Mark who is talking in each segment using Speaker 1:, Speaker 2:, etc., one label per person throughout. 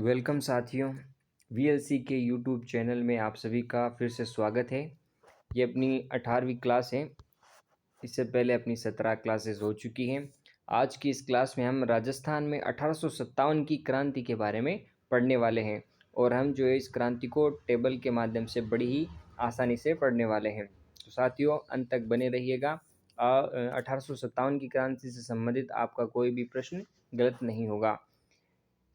Speaker 1: Welcome साथियों। VLC के YouTube channel में आप सभी का फिर से स्वागत है। ये अपनी 18वीं क्लास है। इससे पहले अपनी 17 क्लासेस हो चुकी हैं। आज की इस क्लास में हम राजस्थान में 1857 की क्रांति के बारे में पढ़ने वाले हैं और हम जो है इस क्रांति को टेबल के माध्यम से बड़ी ही आसानी से पढ़ने वाले हैं। तो साथियों, अंत तक बने रहिएगा। 1857 की क्रांति से संबंधित आपका कोई भी प्रश्न गलत नहीं होगा।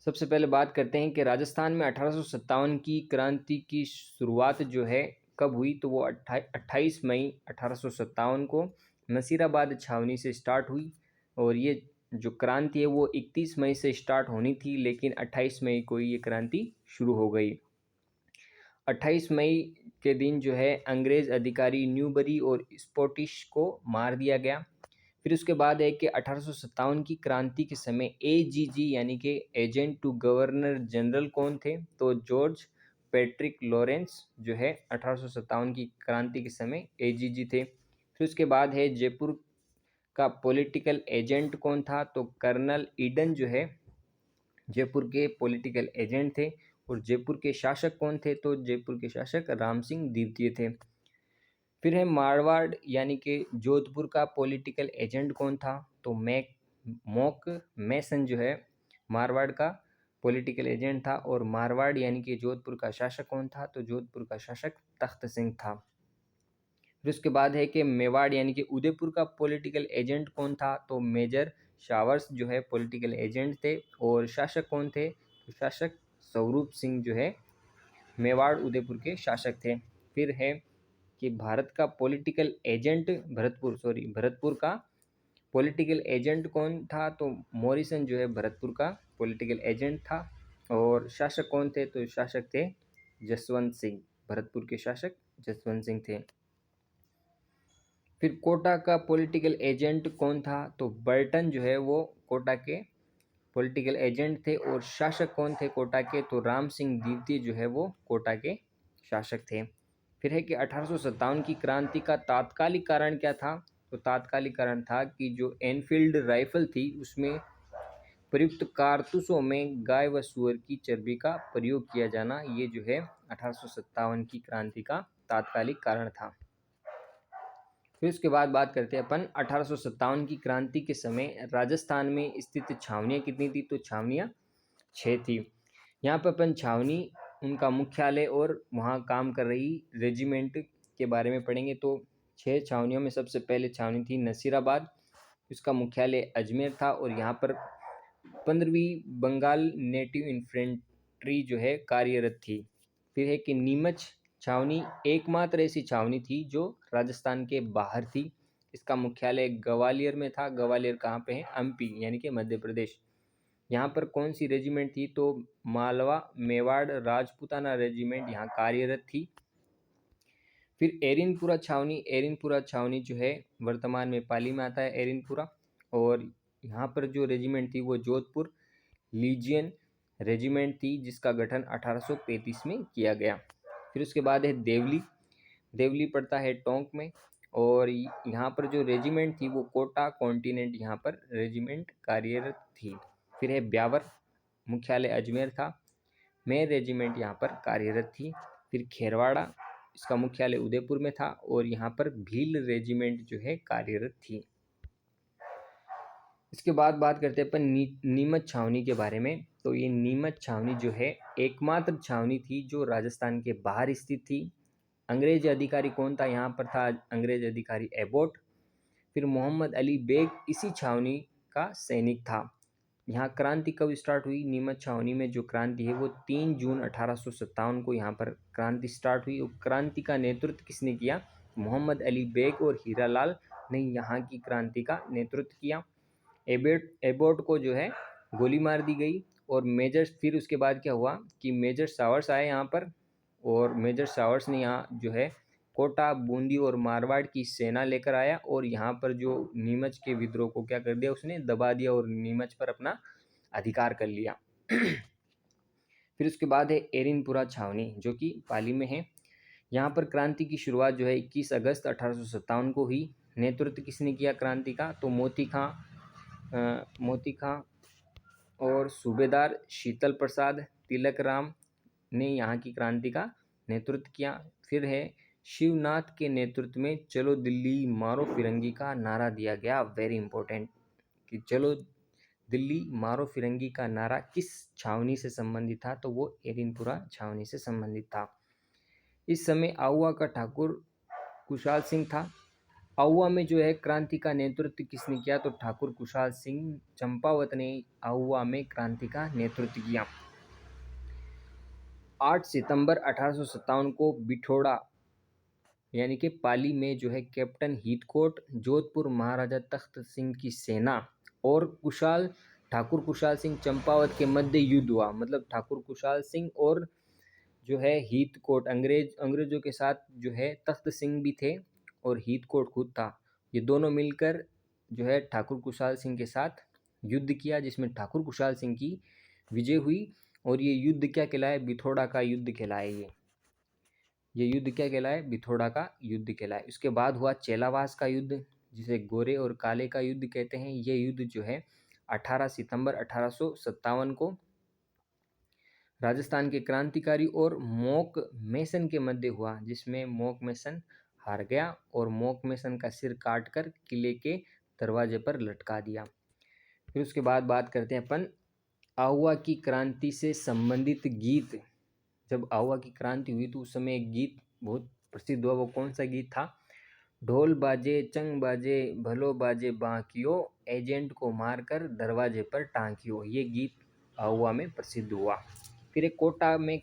Speaker 1: सबसे पहले बात करते हैं कि राजस्थान में 1857 की क्रांति की शुरुआत जो है कब हुई, तो वो 28 मई 1857 को नसीराबाद छावनी से स्टार्ट हुई। और ये जो क्रांति है वो 31 मई से स्टार्ट होनी थी, लेकिन 28 मई को ये क्रांति शुरू हो गई। 28 मई के दिन जो है अंग्रेज अधिकारी न्यूबरी और स्कॉटिश को मार दिया गया। फिर उसके बाद है कि 1857 की क्रांति के समय एजीजी यानी कि एजेंट टू गवर्नर जनरल कौन थे, तो जॉर्ज पैट्रिक लॉरेंस जो है 1857 की क्रांति के समय एजीजी थे। फिर उसके बाद है जयपुर का पॉलिटिकल एजेंट कौन था, तो कर्नल ईडन जो है जयपुर के पॉलिटिकल एजेंट थे। और जयपुर के शासक कौन थे, तो जयपुर के शासक राम सिंह द्वितीय थे। फिर है मारवाड़ यानी कि जोधपुर का पॉलिटिकल एजेंट कौन था, तो मॉक मैसन जो है मारवाड़ का पॉलिटिकल एजेंट था। और मारवाड़ यानी कि जोधपुर का शासक कौन था, तो जोधपुर का शासक तख्त सिंह था। फिर उसके बाद है कि मेवाड़ यानी कि उदयपुर का पॉलिटिकल एजेंट कौन था, तो मेजर शावर्स जो है पॉलिटिकल एजेंट थे। और शासक कौन थे, तो शासक स्वरूप सिंह जो है मेवाड़ उदयपुर के शासक थे। फिर है कि भारत का पॉलिटिकल एजेंट भरतपुर का पॉलिटिकल एजेंट कौन था, तो मॉरिसन जो है भरतपुर का पॉलिटिकल एजेंट था। और शासक कौन थे, तो शासक थे जसवंत सिंह। भरतपुर के शासक जसवंत सिंह थे। फिर कोटा का पॉलिटिकल एजेंट कौन था, तो बर्टन जो है वो कोटा के पॉलिटिकल एजेंट थे। और शासक कौन थे कोटा के, तो राम सिंह द्वितीय जो है वो कोटा के शासक थे। फिर है कि 1857 की क्रांति का तात्कालिक कारण क्या था, तो तात्कालिक कारण था कि जो एनफील्ड राइफल थी उसमें प्रयुक्त कारतूसों में गाय व सुअर की चर्बी का प्रयोग किया जाना, ये जो है 1857 की क्रांति का तात्कालिक कारण था। फिर उसके बाद बात करते हैं अपन 1857 की क्रांति के समय राजस्थान में स्थित छावनियाँ कितनी थी, तो छावनियाँ 6 थी। यहाँ पर अपन छावनी, उनका मुख्यालय और वहाँ काम कर रही रेजिमेंट के बारे में पढ़ेंगे। तो 6 छावनियों में सबसे पहले छावनी थी नसीराबाद, उसका मुख्यालय अजमेर था। और यहाँ पर 15वीं बंगाल नेटिव इन्फेंट्री जो है कार्यरत थी। फिर है कि नीमच छावनी एकमात्र ऐसी छावनी थी जो राजस्थान के बाहर थी। इसका मुख्यालय ग्वालियर में था। ग्वालियर कहाँ पे है, एमपी यानी कि मध्य प्रदेश। यहाँ पर कौन सी रेजिमेंट थी, तो मालवा मेवाड़ राजपूताना रेजिमेंट यहाँ कार्यरत थी। फिर एरिनपुरा छावनी जो है वर्तमान में पाली में आता है एरिनपुरा। और यहाँ पर जो रेजिमेंट थी वो जोधपुर लीजियन रेजिमेंट थी, जिसका गठन 1835 में किया गया। फिर उसके बाद है देवली पड़ता है टोंक में। और यहाँ पर जो रेजिमेंट थी वो कोटा कॉन्टिनेंट यहाँ पर रेजिमेंट कार्यरत थी। फिर है ब्यावर, मुख्यालय अजमेर था। मेन रेजिमेंट यहाँ पर कार्यरत थी। फिर खेरवाड़ा, इसका मुख्यालय उदयपुर में था। और यहाँ पर भील रेजिमेंट जो है कार्यरत थी। इसके बाद बात करते हैं अपन नीमच छावनी के बारे में। तो ये नीमच छावनी जो है एकमात्र छावनी थी जो राजस्थान के बाहर स्थित थी। अंग्रेज अधिकारी कौन था, यहाँ पर था अंग्रेज अधिकारी एबोट। फिर मोहम्मद अली बेग इसी छावनी का सैनिक था। यहाँ क्रांति कब स्टार्ट हुई, नीमच छावनी में जो क्रांति है वो 3 जून 1857 को यहाँ पर क्रांति स्टार्ट हुई। और क्रांति का नेतृत्व किसने किया, मोहम्मद अली बेग और हीरालाल ने यहाँ की क्रांति का नेतृत्व किया। एबोट को जो है गोली मार दी गई। और फिर उसके बाद क्या हुआ कि मेजर सावर्स आए यहाँ पर। और मेजर सावर्स ने यहाँ जो है कोटा, बूंदी और मारवाड़ की सेना लेकर आया। और यहाँ पर जो नीमच के विद्रोह को क्या कर दिया, उसने दबा दिया और नीमच पर अपना अधिकार कर लिया। फिर उसके बाद है एरिनपुरा छावनी जो कि पाली में है। यहाँ पर क्रांति की शुरुआत जो है 21 अगस्त 1857 को हुई। नेतृत्व किसने किया क्रांति का, तो मोती खां और सूबेदार शीतल प्रसाद तिलक राम ने यहाँ की क्रांति का नेतृत्व किया। फिर है शिवनाथ के नेतृत्व में चलो दिल्ली मारो फिरंगी का नारा दिया गया। वेरी इंपॉर्टेंट कि चलो दिल्ली मारो फिरंगी का नारा किस छावनी से संबंधित था, तो वो एरिनपुरा छावनी से संबंधित था। इस समय आहुआ का ठाकुर कुशाल सिंह था। आहुआ में जो है क्रांति का नेतृत्व किसने किया, तो ठाकुर कुशाल सिंह चंपावत ने आहुआ में क्रांति का नेतृत्व किया। 8 सितंबर 1857 को बिठोड़ा यानी कि पाली में जो है कैप्टन हीथकोट, जोधपुर महाराजा तख्त सिंह की सेना और ठाकुर कुशाल सिंह चंपावत के मध्य युद्ध हुआ। मतलब ठाकुर कुशाल सिंह और जो है हीथकोट अंग्रेजों के साथ जो है तख्त सिंह भी थे और हीथकोट खुद था। ये दोनों मिलकर जो है ठाकुर कुशाल सिंह के साथ युद्ध किया, जिसमें ठाकुर कुशाल सिंह की विजय हुई। और ये युद्ध क्या कहलाए, बिथोड़ा का युद्ध कहलाए। ये युद्ध क्या कहलाए, बिथोड़ा का युद्ध कहलाए। उसके बाद हुआ चेलावास का युद्ध, जिसे गोरे और काले का युद्ध कहते हैं। ये युद्ध जो है 18 सितंबर 1857 को राजस्थान के क्रांतिकारी और मोक मेसन के मध्य हुआ, जिसमें मोक मेसन हार गया और मोक मेसन का सिर काटकर किले के दरवाजे पर लटका दिया। फिर उसके बाद बात करते हैं अपन आहुआ की क्रांति से संबंधित गीत। जब आहुआ की क्रांति हुई तो उस समय एक गीत बहुत प्रसिद्ध हुआ। वो कौन सा गीत था, ढोल बाजे चंग बाजे भलो बाजे बांकियो, एजेंट को मारकर दरवाजे पर टांकियो। ये गीत आहुआ में प्रसिद्ध हुआ। फिर एक कोटा में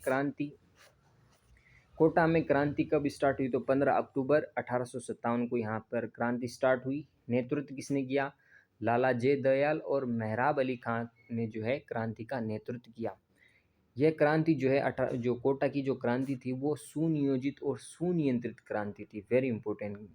Speaker 1: क्रांति कब स्टार्ट हुई, तो 15 अक्टूबर 1857 को यहाँ पर क्रांति स्टार्ट हुई। नेतृत्व किसने किया, लाला जय दयाल और मेहराब अली खान ने जो है क्रांति का नेतृत्व किया। यह क्रांति जो है जो कोटा की जो क्रांति थी वो सुनियोजित और सुनियंत्रित क्रांति थी। वेरी इंपॉर्टेंट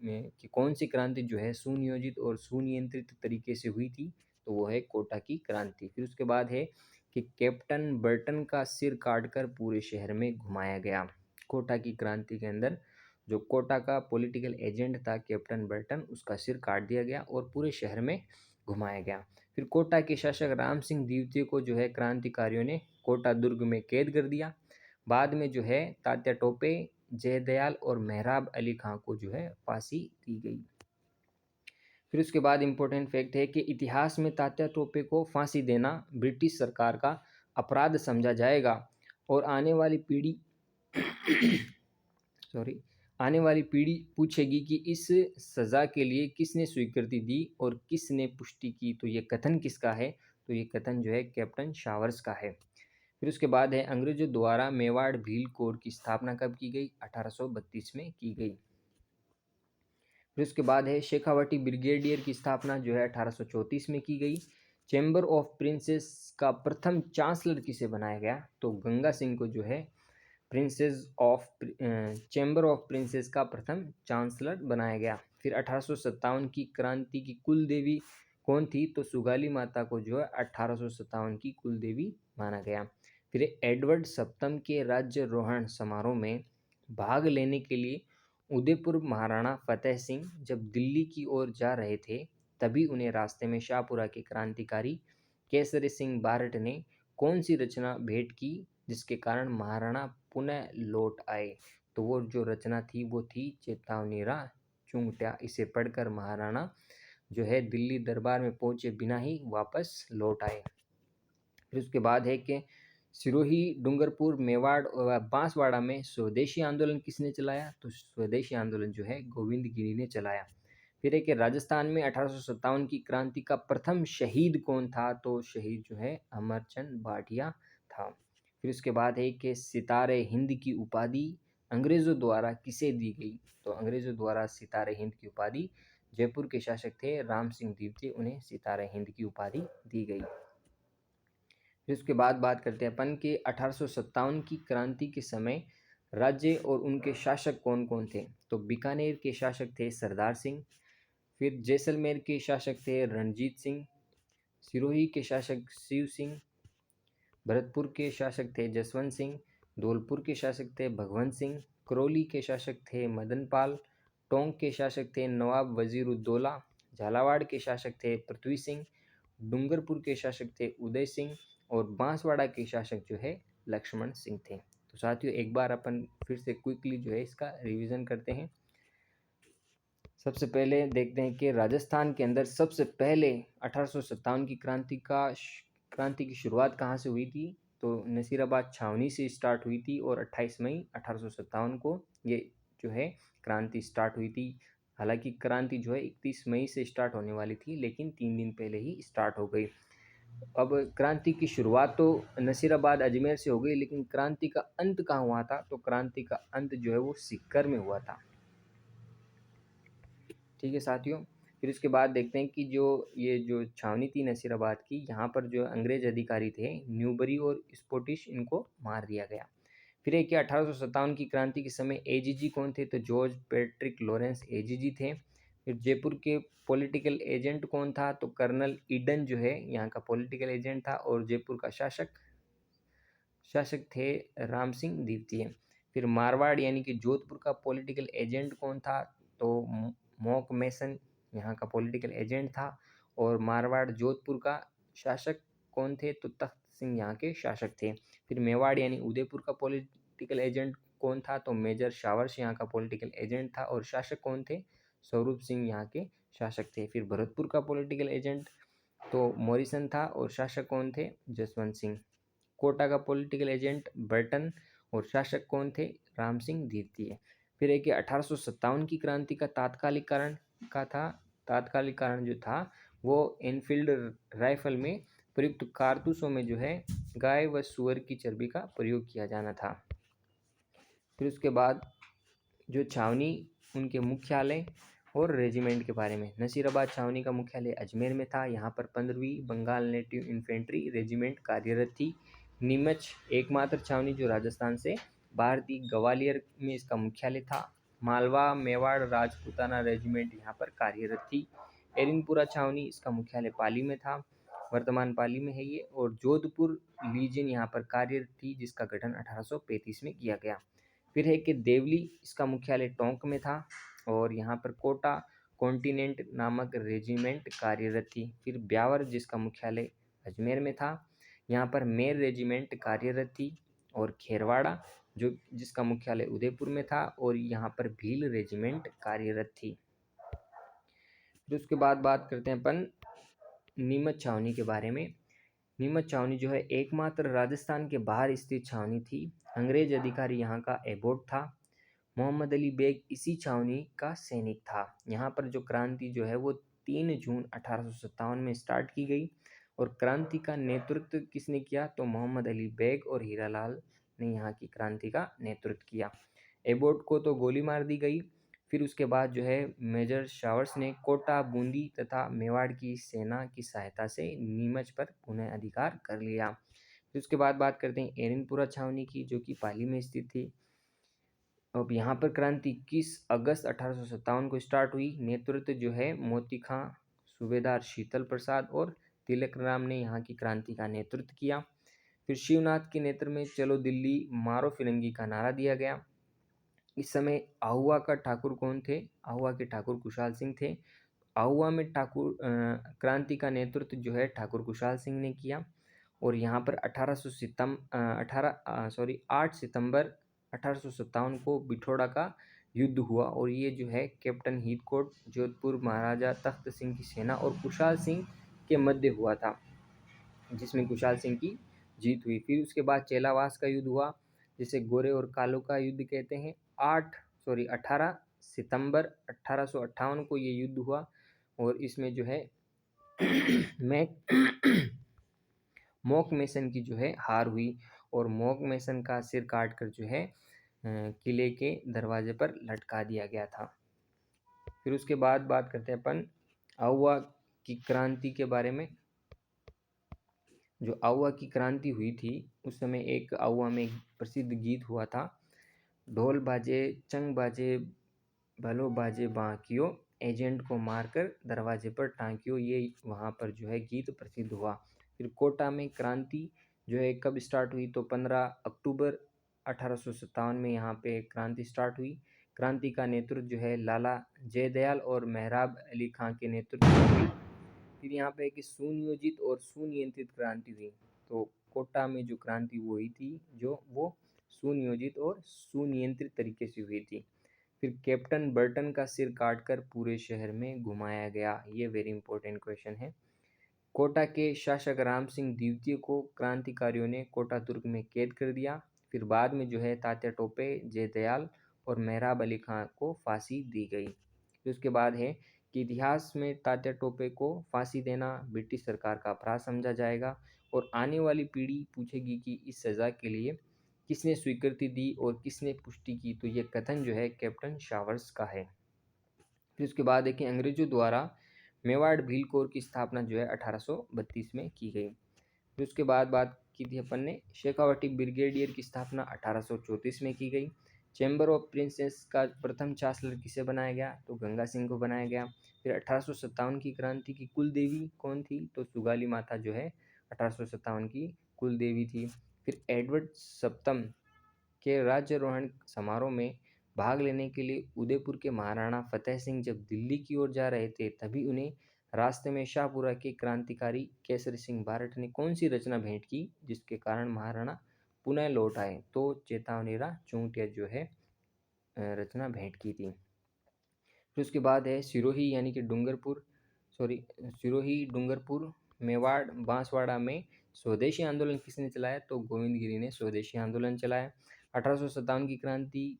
Speaker 1: कि कौन सी क्रांति जो है सुनियोजित और सुनियंत्रित तरीके से हुई थी, तो वो है कोटा की क्रांति। फिर उसके बाद है कि कैप्टन बर्टन का सिर काटकर पूरे शहर में घुमाया गया। कोटा की क्रांति के अंदर जो कोटा का पॉलिटिकल एजेंट था कैप्टन बर्टन, उसका सिर काट दिया गया और पूरे शहर में घुमाया गया। फिर कोटा के शासक राम सिंह द्वितीय को जो है क्रांतिकारियों ने कोटा दुर्ग में कैद कर दिया। बाद में जो है तात्या टोपे, जयदयाल और मेहराब अली खां को जो है फांसी दी गई। फिर उसके बाद इम्पोर्टेंट फैक्ट है कि इतिहास में तात्या टोपे को फांसी देना ब्रिटिश सरकार का अपराध समझा जाएगा और आने वाली पीढ़ी पूछेगी कि इस सज़ा के लिए किसने स्वीकृति दी और किसने पुष्टि की। तो ये कथन किसका है, तो ये कथन जो है कैप्टन शावर्स का है। फिर उसके बाद है अंग्रेजों द्वारा मेवाड़ भील कोर की स्थापना कब की गई, 1832 में की गई। फिर उसके बाद है शेखावटी ब्रिगेडियर की स्थापना जो है 1834 में की गई। चैम्बर ऑफ प्रिंसेस का प्रथम चांसलर किसे बनाया गया, तो गंगा सिंह को जो है चैम्बर ऑफ प्रिंसेस का प्रथम चांसलर बनाया गया। फिर 1857 की क्रांति की कुल देवी कौन थी, तो सुगाली माता को जो है 1857 की कुल देवी माना गया। फिर एडवर्ड सप्तम के राज्यारोहण समारोह में भाग लेने के लिए उदयपुर महाराणा फतेह सिंह जब दिल्ली की ओर जा रहे थे, तभी उन्हें रास्ते में शाहपुरा के क्रांतिकारी केसरी सिंह बारट ने कौन सी रचना भेंट की, जिसके कारण महाराणा पुनः लौट आए। तो वो जो रचना थी वो थी चेतावनीरा चुंगट्या। इसे पढ़कर महाराणा जो है दिल्ली दरबार में पहुंचे बिना ही वापस लौट आए। फिर उसके बाद है कि सिरोही, डूंगरपुर, मेवाड़ और बांसवाड़ा में स्वदेशी आंदोलन किसने चलाया, तो स्वदेशी आंदोलन जो है गोविंद गिरी ने चलाया। फिर है कि राजस्थान में 1857 की क्रांति का प्रथम शहीद कौन था, तो शहीद जो है अमरचंद भाटिया था। फिर उसके बाद है कि सितारे हिंद की उपाधि अंग्रेज़ों द्वारा किसे दी गई, तो अंग्रेज़ों द्वारा सितारे हिंद की उपाधि जयपुर के शासक थे राम सिंह द्वितीय, उन्हें सितारे हिंद की उपाधि दी गई। फिर उसके बाद बात करते हैं अपन कि 1857 की क्रांति के समय राज्य और उनके शासक कौन कौन थे, तो बीकानेर के शासक थे सरदार सिंह। फिर जैसलमेर के शासक थे रणजीत सिंह। सिरोही के शासक शिव सिंह। भरतपुर के शासक थे जसवंत सिंह। धौलपुर के शासक थे भगवंत सिंह। करौली के शासक थे मदन पाल। टोंक के शासक थे नवाब वजीरुद्दौला। झालावाड़ के शासक थे पृथ्वी सिंह। डूंगरपुर के शासक थे उदय सिंह और बांसवाड़ा के शासक जो है लक्ष्मण सिंह थे। तो साथियों एक बार अपन फिर से क्विकली जो है इसका रिवीजन करते हैं। सबसे पहले देखते हैं कि राजस्थान के अंदर सबसे पहले 1857 की क्रांति की शुरुआत कहाँ से हुई थी? तो नसीराबाद छावनी से स्टार्ट हुई थी और 28 मई 1857 को ये जो है क्रांति स्टार्ट हुई थी। हालांकि क्रांति जो है 31 मई से स्टार्ट होने वाली थी, लेकिन 3 दिन पहले ही स्टार्ट हो गई। अब क्रांति की शुरुआत तो नसीराबाद अजमेर से हो गई, लेकिन क्रांति का अंत कहाँ हुआ था? तो क्रांति का अंत जो है वो सीकर में हुआ था। ठीक है साथियों, फिर उसके बाद देखते हैं कि जो छावनी थी नसीराबाद की, यहाँ पर जो अंग्रेज अधिकारी थे न्यूबरी और स्कॉटिश, इनको मार दिया गया। फिर एक 1857 की क्रांति के समय एजीजी कौन थे? तो जॉर्ज पैट्रिक लॉरेंस एजीजी थे। फिर जयपुर के पॉलिटिकल एजेंट कौन था? तो कर्नल ईडन जो है यहाँ का पॉलिटिकल एजेंट था, और जयपुर का शासक थे राम सिंह द्वितीय। फिर मारवाड़ यानी कि जोधपुर का पॉलिटिकल एजेंट कौन था? तो मॉक मैसन यहाँ का पॉलिटिकल एजेंट था। और मारवाड़ जोधपुर का शासक कौन थे? तो तख्त सिंह यहाँ के शासक थे। फिर मेवाड़ यानी उदयपुर का पॉलिटिकल एजेंट कौन था? तो मेजर शावर्स यहाँ का पॉलिटिकल एजेंट था, और शासक कौन थे? स्वरूप सिंह यहाँ के शासक थे। फिर भरतपुर का पॉलिटिकल एजेंट तो मॉरिसन था, और शासक कौन थे? जसवंत सिंह। कोटा का पॉलिटिकल एजेंट बर्टन, और शासक कौन थे? राम सिंह द्वितीय। फिर एक 1857 की क्रांति का तात्कालिक कारण जो था वो एनफील्ड राइफल में प्रयुक्त कारतूसों में जो है गाय व सुअर की चर्बी का प्रयोग किया जाना था। फिर उसके बाद जो छावनी, उनके मुख्यालय और रेजिमेंट के बारे में। नसीराबाद छावनी का मुख्यालय अजमेर में था। यहाँ पर 15वीं बंगाल नेटिव इन्फेंट्री रेजिमेंट कार्यरत थी। नीमच एकमात्र छावनी जो राजस्थान से बाहर थी। ग्वालियर में इसका मुख्यालय था। मालवा मेवाड़ राजपूताना रेजिमेंट यहाँ पर कार्यरत थी। एरिनपुरा छावनी, इसका मुख्यालय पाली में था, वर्तमान पाली में है ये। और जोधपुर लीजन यहाँ पर कार्यरत थी, जिसका गठन 1835 में किया गया। फिर है कि देवली, इसका मुख्यालय टोंक में था, और यहाँ पर कोटा कॉन्टिनेंट नामक रेजिमेंट कार्यरत थी। फिर ब्यावर, जिसका मुख्यालय अजमेर में था, यहाँ पर मेर रेजिमेंट कार्यरत थी। और खेरवाड़ा जिसका मुख्यालय उदयपुर में था, और यहाँ पर भील रेजिमेंट कार्यरत थी। फिर उसके बाद बात करते हैं अपन नीमच छावनी के बारे में। नीमच छावनी जो है एकमात्र राजस्थान के बाहर स्थित छावनी थी। अंग्रेज अधिकारी यहाँ का एबोट था। मोहम्मद अली बेग इसी छावनी का सैनिक था। यहाँ पर जो क्रांति जो है वो 3 जून 1857 में स्टार्ट की गई, और क्रांति का नेतृत्व किसने किया? तो मोहम्मद अली बेग और हीरालाल ने यहाँ की क्रांति का नेतृत्व किया। एबोट को तो गोली मार दी गई। फिर उसके बाद जो है मेजर शावर्स ने कोटा, बूंदी तथा मेवाड़ की सेना की सहायता से नीमच पर पुनः अधिकार कर लिया। फिर उसके बाद बात करते हैं एरिनपुरा छावनी की, जो कि पाली में स्थित थी। अब यहाँ पर क्रांति 21 अगस्त 1857 को स्टार्ट हुई। नेतृत्व जो है मोती खां, सूबेदार शीतल प्रसाद और तिलक राम ने यहाँ की क्रांति का नेतृत्व किया। फिर शिवनाथ के नेतृत्व में चलो दिल्ली मारो फिरंगी का नारा दिया गया। इस समय आहुआ का ठाकुर कौन थे? आहुआ के ठाकुर कुशाल सिंह थे। आहुआ में क्रांति का नेतृत्व जो है ठाकुर कुशाल सिंह ने किया। और यहाँ पर 8 सितंबर 1857 को बिठोड़ा का युद्ध हुआ, और ये जो है कैप्टन हीथकोट, जोधपुर महाराजा तख्त सिंह की सेना और कुशाल सिंह के मध्य हुआ था, जिसमें कुशाल सिंह की जीत हुई। फिर उसके बाद चेलावास का युद्ध हुआ, जिसे गोरे और कालो का युद्ध कहते हैं। 18 सितंबर 1858 को ये युद्ध हुआ, और इसमें जो है मॉक मैसन की जो है हार हुई, और मॉक मैसन का सिर काटकर जो है किले के दरवाजे पर लटका दिया गया था। फिर उसके बाद बात करते हैं अपन आहुआ की क्रांति के बारे में। जो आहुआ की क्रांति हुई थी उस समय एक आहुआ में एक प्रसिद्ध गीत हुआ था, ढोल बाजे चंग बाजे भलो बाजे बांकियो, एजेंट को मारकर दरवाजे पर टांकियो, ये वहाँ पर जो है गीत प्रसिद्ध हुआ। फिर कोटा में क्रांति जो है कब स्टार्ट हुई? तो 15 अक्टूबर 1857 में यहाँ पे क्रांति स्टार्ट हुई। क्रांति का नेतृत्व जो है लाला जयदयाल और मेहराब अली खां के नेतृत्व में हुई। फिर यहाँ पे कि सुनियोजित और सुनियंत्रित क्रांति हुई। तो कोटा में जो क्रांति हुई थी जो वो सुनियोजित और सुनियंत्रित तरीके से हुई थी। फिर कैप्टन बर्टन का सिर काटकर पूरे शहर में घुमाया गया, ये वेरी इंपॉर्टेंट क्वेश्चन है। कोटा के शासक राम सिंह द्वितीय को क्रांतिकारियों ने कोटा दुर्ग में कैद कर दिया। फिर बाद में जो है तात्या टोपे, जयदयाल और मेहराब अली खां को फांसी दी गई। फिर उसके बाद है कि इतिहास में तात्या टोपे को फांसी देना ब्रिटिश सरकार का अपराध समझा जाएगा और आने वाली पीढ़ी पूछेगी कि इस सज़ा के लिए किसने स्वीकृति दी और किसने पुष्टि की। तो ये कथन जो है कैप्टन शावर्स का है। फिर उसके बाद है कि अंग्रेजों द्वारा मेवाड़ भील कोर की स्थापना जो है 1832 में की गई। फिर उसके बाद बात की थी अपन ने शेखावटी ब्रिगेडियर की स्थापना 1834 में की गई। चैम्बर ऑफ प्रिंसेस का प्रथम चांसलर किसे बनाया गया, तो गंगा सिंह को बनाया गया। फिर 1857 की क्रांति की कुल देवी कौन थी, तो सुगाली माता जो है 1857 की कुल देवी थी। फिर एडवर्ड सप्तम के राज्यारोहण समारोह में भाग लेने के लिए उदयपुर के महाराणा फतेह सिंह जब दिल्ली की ओर जा रहे थे तभी उन्हें रास्ते में शाहपुरा के क्रांतिकारी केसरी सिंह बारट ने कौन सी रचना भेंट की जिसके कारण महाराणा पुनः लौट आए, तो चेतावनीरा चूंटिया जो है रचना भेंट की थी। फिर उसके बाद है सिरोही यानी कि सिरोही डूंगरपुर मेवाड़ बांसवाड़ा में स्वदेशी आंदोलन किसने चलाया, तो गोविंद गिरी ने स्वदेशी आंदोलन चलाया। 1857 की क्रांति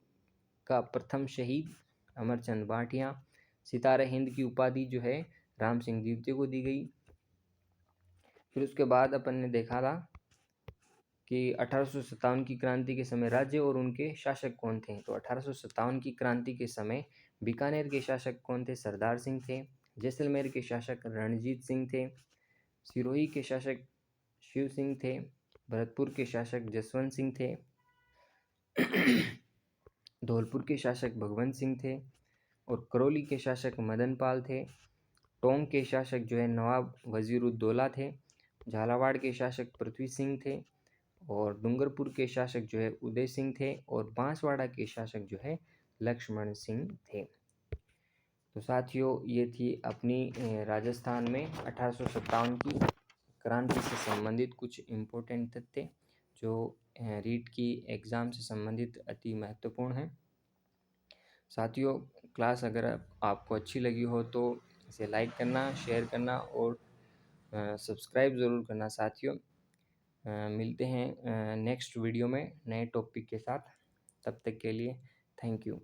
Speaker 1: का प्रथम शहीद अमरचंद भाटिया। सितारे हिंद की उपाधि जो है राम सिंह द्वितीय को दी गई। फिर उसके बाद अपन ने देखा था कि 1857 की क्रांति के समय राज्य और उनके शासक कौन थे, तो 1857 की क्रांति के समय बीकानेर के शासक कौन थे, सरदार सिंह थे। जैसलमेर के शासक रणजीत सिंह थे। सिरोही के शासक शिव सिंह थे। भरतपुर के शासक जसवंत सिंह थे। धौलपुर के शासक भगवंत सिंह थे और करौली के शासक मदन पाल थे। टोंक के शासक जो है नवाब वजीरुद्दौला थे। झालावाड़ के शासक पृथ्वी सिंह थे और डूंगरपुर के शासक जो है उदय सिंह थे और बांसवाड़ा के शासक जो है लक्ष्मण सिंह थे। तो साथियों ये थी अपनी राजस्थान में 1857 की क्रांति से संबंधित कुछ इम्पोर्टेंट तथ्य जो रीट की एग्ज़ाम से संबंधित अति महत्वपूर्ण है। साथियों क्लास अगर आपको अच्छी लगी हो तो इसे लाइक करना, शेयर करना और सब्सक्राइब ज़रूर करना। साथियों मिलते हैं नेक्स्ट वीडियो में नए टॉपिक के साथ। तब तक के लिए थैंक यू।